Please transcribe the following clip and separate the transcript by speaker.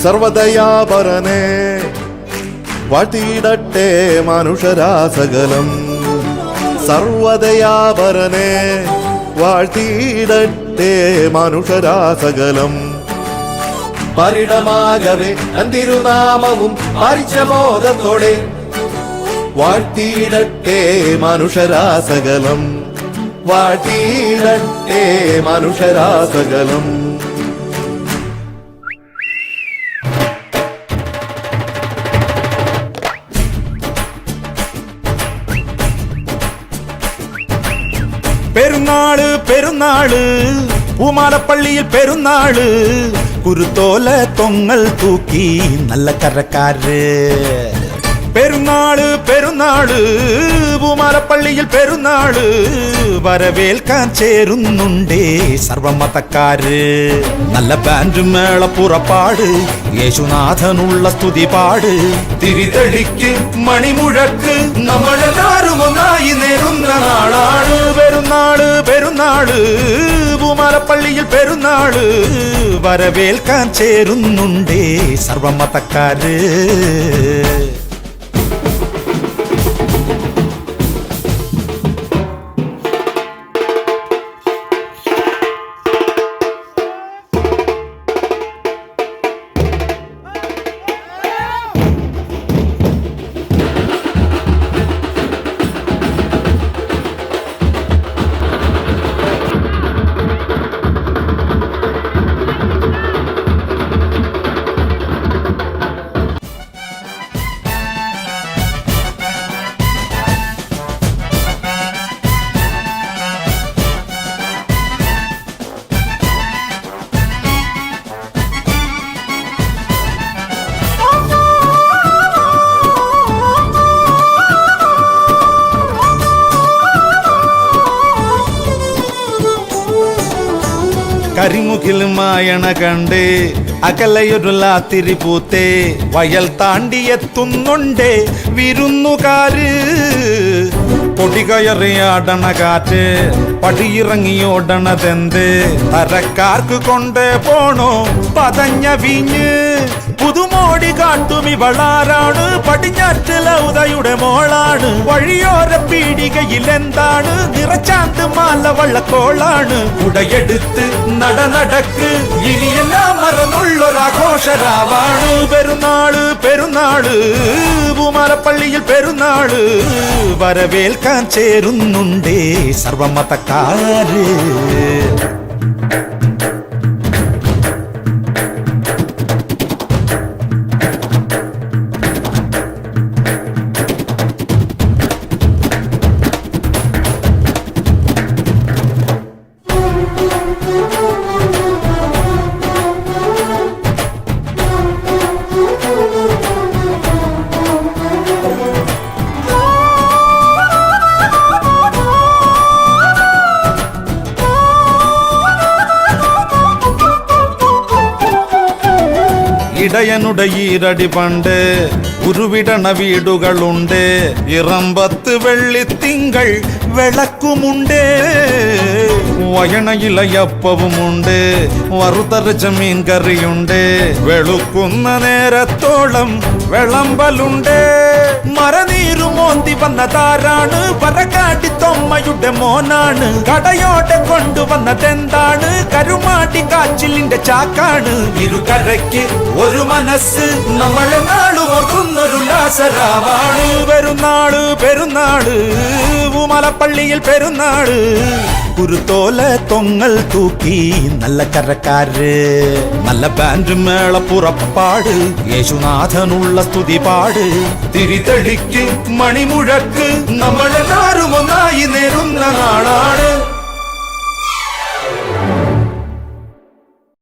Speaker 1: സർവദയാപരനെ വാഴ്ത്തിയിടട്ടെ മനുഷ്യരാസകലം. സർവദയാപരനെ വാഴ്ത്തിയിടട്ടെ മനുഷ്യരാസകലം. പരിണമാകവേ തിരുനാമവും പരിചബോധത്തോടെ വാഴ്ത്തിയിടട്ടെ മനുഷ്യരാസകലം. വാഴ്ത്തിയിടട്ടെ മനുഷ്യരാസകലം.
Speaker 2: പെരുന്നാള് പെരുന്നാള് പൂമാലപ്പള്ളിയിൽ പെരുന്നാള്. കുരുത്തോല തൊങ്ങൽ തൂക്കി നല്ല കരക്കാര്. പെരുന്നാള് പെരുന്നാള് പൂമാലപ്പള്ളിയിൽ പെരുന്നാള്. വരവേൽക്കാൻ ചേരുന്നുണ്ടേ സർവമതക്കാര്. നല്ല ബാൻഡ് മേള പുറപ്പാട്, യേശുനാഥനുള്ള സ്തുതി പാട്. തിരിതെളിക്ക് മണിമുഴക്ക്, നമ്മളെല്ലാരും ഒന്നായി നേരുന്ന നാളാണ്. പെരുന്നാള് പെരുന്നാള് പൂമാലപ്പള്ളിയിൽ പെരുന്നാള്. വരവേൽക്കാൻ ചേരുന്നുണ്ടേ സർവമതക്കാര്. കരിമുകിൽ മായണ കണ്ടേ അകലയൊരു ലാത്തിരി പൂത്തേ. വയൽ താണ്ടിയെത്തുന്നുണ്ടേ വിരുന്നുകാര്. പൊടികയറിയാടണ കാറ്റ്, പടിയിറങ്ങിയോടണതെന്ത്. തരക്കാർക്ക് കൊണ്ടേ പോണോ പതഞ്ഞ വീഞ്ഞ്. പുതുമോടി കാട്ടും ഇവളാരാണ്, പടിഞ്ഞാറ്റില ഉദയുടെ മോളാണ്. വഴിയോര പീടികയിൽ എന്താണ്, നിറച്ചാന്ത് മാല വള്ളക്കോളാണ്. ഉടയെടുത്ത് നടക്ക്, ഇനിയെല്ലാം മറന്നുള്ളൊരാഘോഷരാവാണ്. പെരുന്നാള് പെരുന്നാള് പൂമാലപ്പള്ളിയിൽ പെരുന്നാള്. വരവേൽക്കാൻ ചേരുന്നുണ്ടേ സർവമതക്കാര്. ഇടയനുടെ ഈരടി പണ്ട് ഉരുവിടണ വീടുകളുണ്ട്. ഇറമ്പത്ത് വെള്ളിത്തിങ്കൾ വിളക്കുമുണ്ട്. വയണയിലയപ്പവുമുണ്ട്, വറുതരച്ച മീൻ കറിയുണ്ട്. വെളുക്കുന്ന നേരത്തോളം വിളമ്പലുണ്ട്. മരനീരുമോന്തി വന്നതാരാണ്, പറക്കാട്ടി തൊമ്മയുടെ മോനാണ്. കടയോടെ കൊണ്ടുവന്നതെന്താണ്, കരുമാട്ടി കാച്ചിലിന്റെ ചാക്കാണ്. ഇരുകരയ്ക്ക് ഒരു മനസ്സ്, നമ്മളെ നാളു ഓർക്കുന്നൊരു ലാസരാവാണ്. പെരുന്നാള് പെരുന്നാള് പൂമാലപ്പള്ളിയിൽ പെരുന്നാള്. കുരുത്തോല തൊങ്ങൽ തൂക്കി നല്ല കരക്കാര്. നല്ല ബാൻഡ് മേള പുറപ്പാട്, യേശുനാഥനുള്ള സ്തുതി പാട്. തിരിതെളിക്ക് മണിമുഴക്ക്, നമ്മളെല്ലാരും ഒന്നായി നേരുന്ന നാളാണ്.